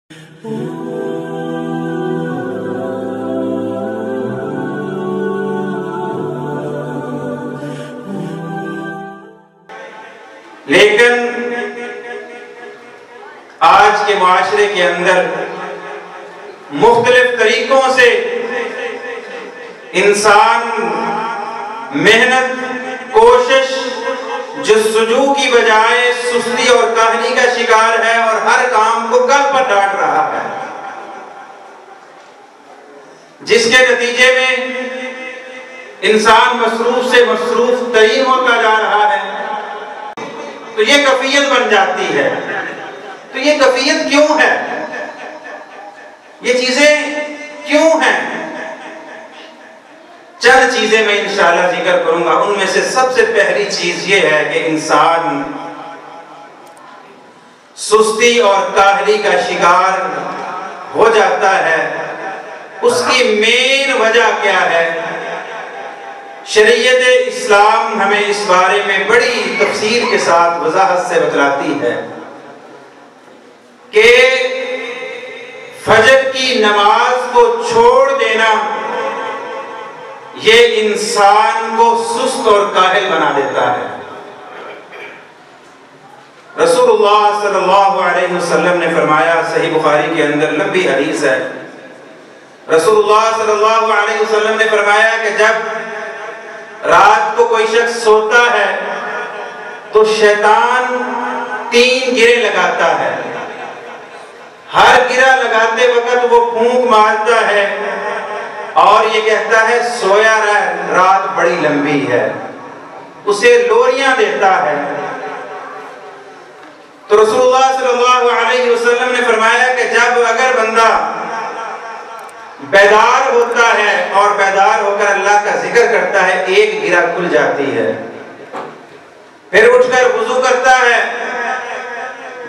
लेकिन आज के मुआशरे के अंदर मुख्तलिफ तरीकों से इंसान मेहनत, कोशिश, जस्तजू की बजाय सुस्ती और काहली का शिकार है और हर काम को कल पर डांट रहा है, जिसके नतीजे में इंसान मसरूफ से मसरूफ तरीन होता जा रहा है। तो ये कैफियत बन जाती है। तो ये कैफियत क्यों है? ये चीजें क्यों हैं? चंद चीजें मैं इंशाअल्लाह जिक्र करूंगा। उनमें से सबसे पहली चीज ये है कि इंसान सुस्ती और काहली का शिकार हो जाता है। उसकी मेन वजह क्या है? शरीयत इस्लाम हमें इस बारे में बड़ी तफसील के साथ वजाहत से बतलाती है कि फजर की नमाज को छोड़ देना ये इंसान को सुस्त और काहिल बना देता है। रसूलुल्लाह सल्लल्लाहु अलैहि वसल्लम ने फरमाया, सही बुखारी के अंदर लंबी हदीस है, रसूलुल्लाह सल्लल्लाहु अलैहि वसल्लम ने फरमाया कि जब रात को कोई शख्स सोता है तो शैतान 3 गिरे लगाता है। हर गिरा लगाते वक्त वो फूंक मारता है और ये कहता है सोया रह, रात बड़ी लंबी है, उसे लोरियां देता है। तो रसूलुल्लाह सल्लल्लाहु अलैहि वसल्लम ने फरमाया कि जब अगर बंदा बेदार होता है और बेदार होकर अल्लाह का जिक्र करता है, एक गिरा खुल जाती है, फिर उठकर वुजू करता है,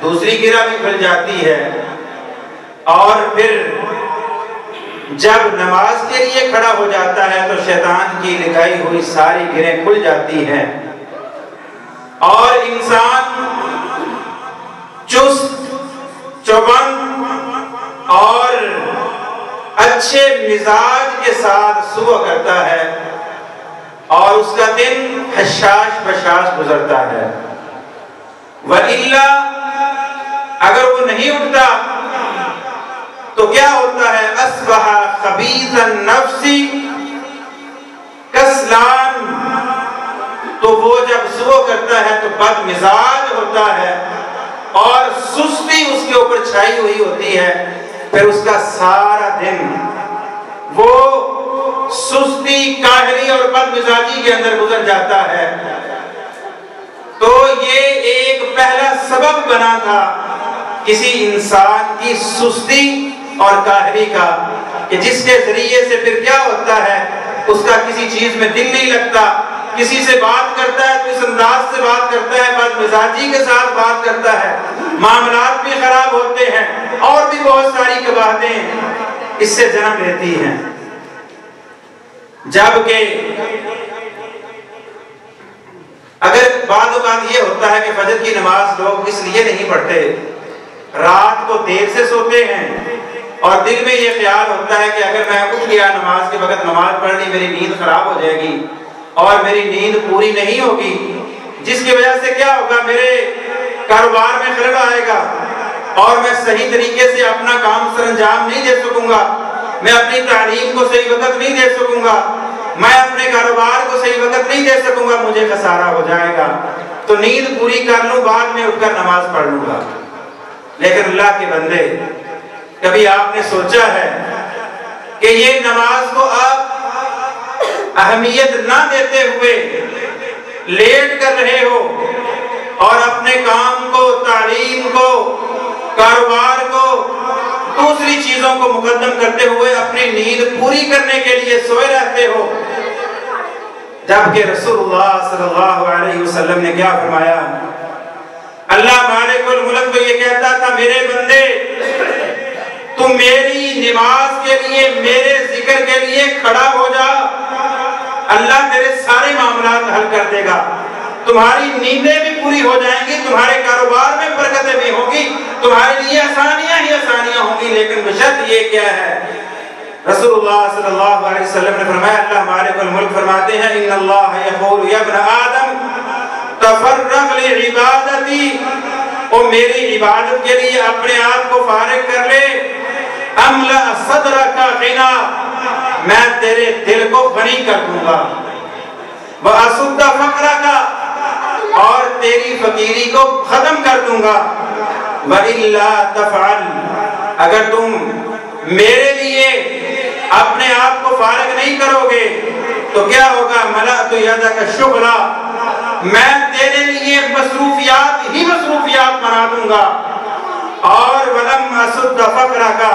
दूसरी गिरा भी खुल जाती है, और फिर जब नमाज के लिए खड़ा हो जाता है तो शैतान की लिखाई हुई सारी गिरें खुल जाती हैं और इंसान चुस्त, चौबंद और अच्छे मिजाज के साथ सुबह करता है और उसका दिन हशाश बशाश गुजरता है। वइल्ला अगर वो नहीं उठता तो क्या होता है? अस्बहा खबीसन नफ्सी कसलान। तो वो जब सुबह करता है तो बदमिजाज होता है और सुस्ती उसके ऊपर छाई हुई होती है। फिर उसका सारा दिन वो सुस्ती, काहली और बदमिजाजी के अंदर गुजर जाता है। तो ये एक पहला सबब बना था किसी इंसान की सुस्ती और काहली का, कि जिसके जरिए से फिर क्या होता है, उसका किसी चीज में दिल नहीं लगता, किसी से बात करता है तो इस अंदाज से बात करता है, बदमिजाजी के साथ बात करता है, मामलात भी खराब होते हैं और भी बहुत सारी कबाहतें इससे जन्म लेती हैं। जबकि अगर बाद ये होता है कि फजर की नमाज लोग इसलिए नहीं पढ़ते, रात को देर से सोते हैं और दिल में ये ख्याल होता है कि अगर मैं उठ गया नमाज के वक्त, नमाज पढ़ ली, मेरी नींद खराब हो जाएगी और मेरी नींद पूरी नहीं होगी, जिसकी वजह से क्या होगा, मेरे कारोबार में खलल आएगा और मैं सही तरीके से अपना काम सरंजाम नहीं दे सकूंगा, मैं अपनी तालीम को सही वक्त नहीं दे सकूंगा, मैं अपने कारोबार को सही वक्त नहीं दे सकूंगा, मुझे खसारा हो जाएगा। तो नींद पूरी कर लूं, बाद में उठकर नमाज पढ़ लूंगा। लेकिन अल्लाह के बंदे, कभी आपने सोचा है कि ये नमाज को आप अहमियत ना देते हुए लेट कर रहे हो और अपने काम को, तालीम को, कारोबार को, दूसरी चीजों को मुकद्दम करते हुए अपनी नींद पूरी करने के लिए सोए रहते हो? जबकि रसूलुल्लाह सल्लल्लाहु अलैहि वसल्लम ने क्या फरमाया? अल्लाह मालिकुल मुल्क तो ये कहता था, मेरे बंदे तुम मेरी नमाज के लिए, मेरे जिक्र के लिए खड़ा हो जा, अल्लाह तेरे सारे मामलात हल कर देगा, तुम्हारी नींदें भी पूरी हो जाएंगी, तुम्हारे कारोबार में बरकतें भी होगी, तुम्हारे लिए आसानियां ही आसानियां लिए क्या है? रसूलुल्लाह सल्लल्लाहु अलैहि वसल्लम ने फरमाया, अल्लाह मालिकुल मुल्क फरमाते हैं, इन्नल्लाह यक़ूलु या इब्न आदम तफर्रग लिइबादती, ओ मेरी इबादत के लिए अपने आप को फारिग कर ले। अमला सदरका गिना, मैं तेरे दिल को गनी कर दूंगा। व असुद्दा फक़रका, और तेरी फकीरी को खत्म कर दूंगा। व इल्ला तफ़अल, अगर तुम मेरे लिए अपने आप को फारिग नहीं करोगे तो क्या होगा? मलअतु यदका शुग़ला, मैं तेरे लिए मसरूफियात ही मसरूफियात बना दूंगा। और वलम असुद्द फक़रका,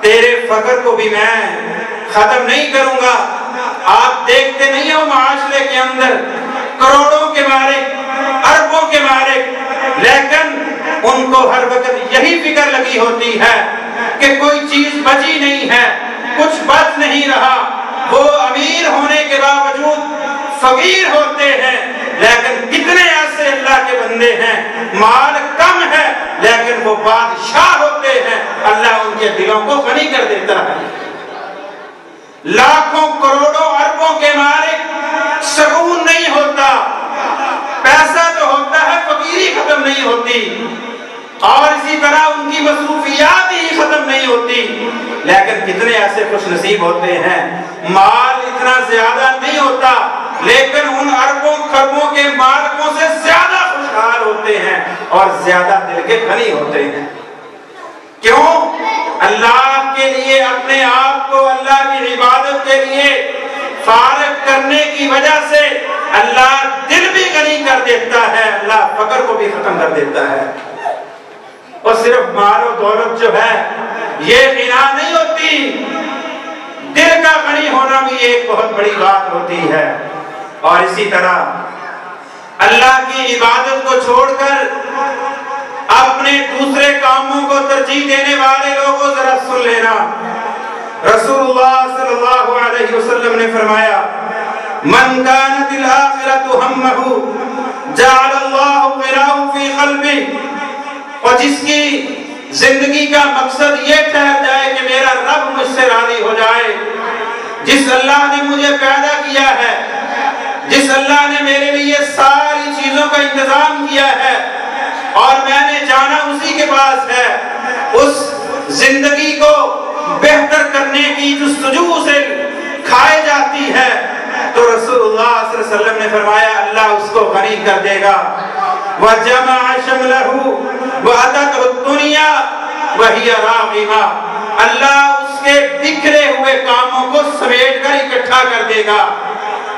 तेरे फकर को भी मैं खत्म नहीं करूंगा। आप देखते नहीं हो माशरे के अंदर करोड़ों के मालिक, अरबों के मालिक, लेकिन उनको हर वक्त यही फिक्र लगी होती है कि कोई चीज बची नहीं है, कुछ बच नहीं रहा। वो अमीर होने के बावजूद फकीर होते हैं, लेकिन कितने ऐसे अल्लाह के बंदे हैं माल कम है लेकिन वो बादशाह होते हैं, अल्लाह उनके दिलों को गनी कर देता है। लाखों करोड़ों अरबों के मालिक सुकून नहीं होता, पैसा तो होता है, फकीरी खत्म नहीं होती, और इसी तरह उनकी मसरूफियात ही खत्म नहीं होती। लेकिन कितने ऐसे खुश नसीब होते हैं, माल इतना ज्यादा नहीं होता लेकिन उन अरबों खरबों के मालिकों से ज्यादा खुशहाल होते हैं और ज्यादा दिल के गनी होते हैं। क्यों? अल्लाह के लिए अपने आप को अल्लाह की इबादत के लिए फारिग करने की वजह से अल्लाह दिल भी गनी कर देता है, अल्लाह फकर को भी खत्म कर देता है। और सिर्फ माल और दौलत जो है ये गिना नहीं होती, दिल का गनी होना भी एक बहुत बड़ी बात होती है। और इसी तरह अल्लाह की इबादत को छोड़कर अपने दूसरे कामों को तरजीह देने वाले लोगों जरा सुन लेना। रसूलुल्लाह सल्लल्लाहु अलैहि वसल्लम ने फरमाया, मन कानतिल आखिरतु हम्महु जअलल्लाहु गिनाहु फी क़ल्बी, और जिसकी जिंदगी का मकसद ये ठहर जाए कि मेरा रब मुझसे राजी हो जाए, जिस अल्लाह ने मुझे पैदा किया है, जिस अल्लाह ने मेरे लिए सारी चीजों का इंतजाम किया है और मैंने जाना उसी के पास है, उस जिंदगी को बेहतर करने की जुस्तजू से खाए जाती है, तो रसूलुल्लाह सल्लल्लाहु अलैहि वसल्लम ने फरमाया अल्लाह उसको गनी कर देगा। व जमा शमलहु व अततहु दुनिया व हिया रागिमा, अल्लाह उसके बिखरे हुए कामों को समेट कर इकट्ठा कर देगा।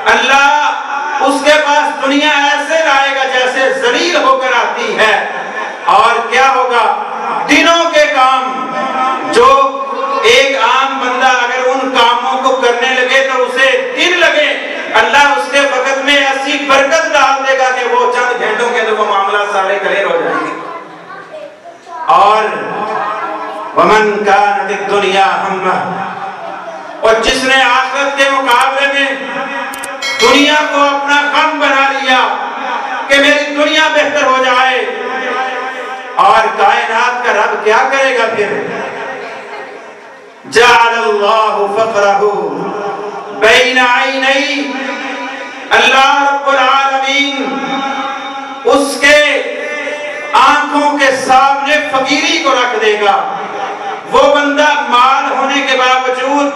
अल्लाह उसके पास दुनिया ऐसे लाएगा जैसे जलील होकर आती है। और क्या होगा? दिनों के काम जो एक आम बंदा अगर उन कामों को करने लगे तो उसे दिन लगे, अल्लाह उसके वक्त में ऐसी बरकत डाल देगा कि वो चंद घंटों के अंदर वो मामला सारे क्लियर हो जाएंगे। और वमन कानत दुनिया हम्मह, और जिसने आखिरत के मुकाबले में दुनिया को अपना गम बना लिया कि मेरी दुनिया बेहतर हो जाए, और कायनात का रब क्या करेगा फिर? जअलल्लाहु फक़रहु बैन ऐनैहि, अल्लाह रब्बुल आलमीन उसके आंखों के सामने फकीरी को रख देगा। वो बंदा माल होने के बावजूद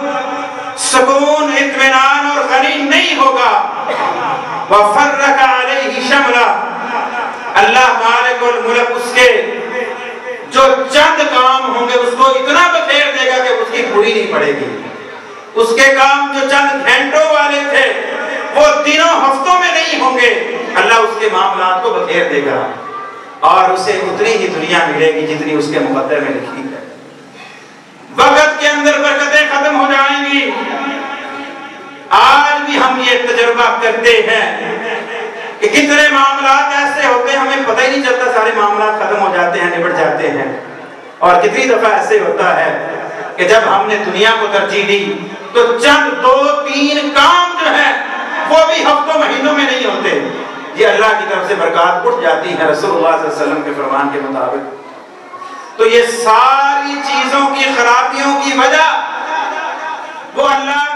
सुकून, इत्मीनान और गनी नहीं होगा। वफ़र्रका अलैहि शमला, अल्लाह मालिकुल मुल्क उसके जो चंद काम होंगे उसको इतना बखेर देगा कि उसकी पूरी नहीं पड़ेगी। उसके काम जो चंद घंटों वाले थे वो दिनों हफ्तों में नहीं होंगे, अल्लाह उसके मामलात को बखेर देगा और उसे उतनी ही दुनिया मिलेगी जितनी उसके मुकद्दर में लिखी है। वक्त के अंदर बरकतें खत्म हो जाएंगी। आज भी हम ये तजुर्बा करते हैं कि कितने मामलात ऐसे होते हैं हमें पता ही नहीं चलता, सारे मामलात खत्म हो जाते हैं, निपट जाते हैं। और कितनी दफा ऐसे होता है कि जब हमने दुनिया को तरजीह दी तो चंद 2-3 काम जो है वो भी हफ्तों महीनों में नहीं होते। ये अल्लाह की तरफ से बरकत उठ जाती है रसूलुल्लाह सल्लल्लाहु अलैहि वसल्लम के फरमान के मुताबिक। तो ये सारी चीजों की खराबियों की वजह वो अल्लाह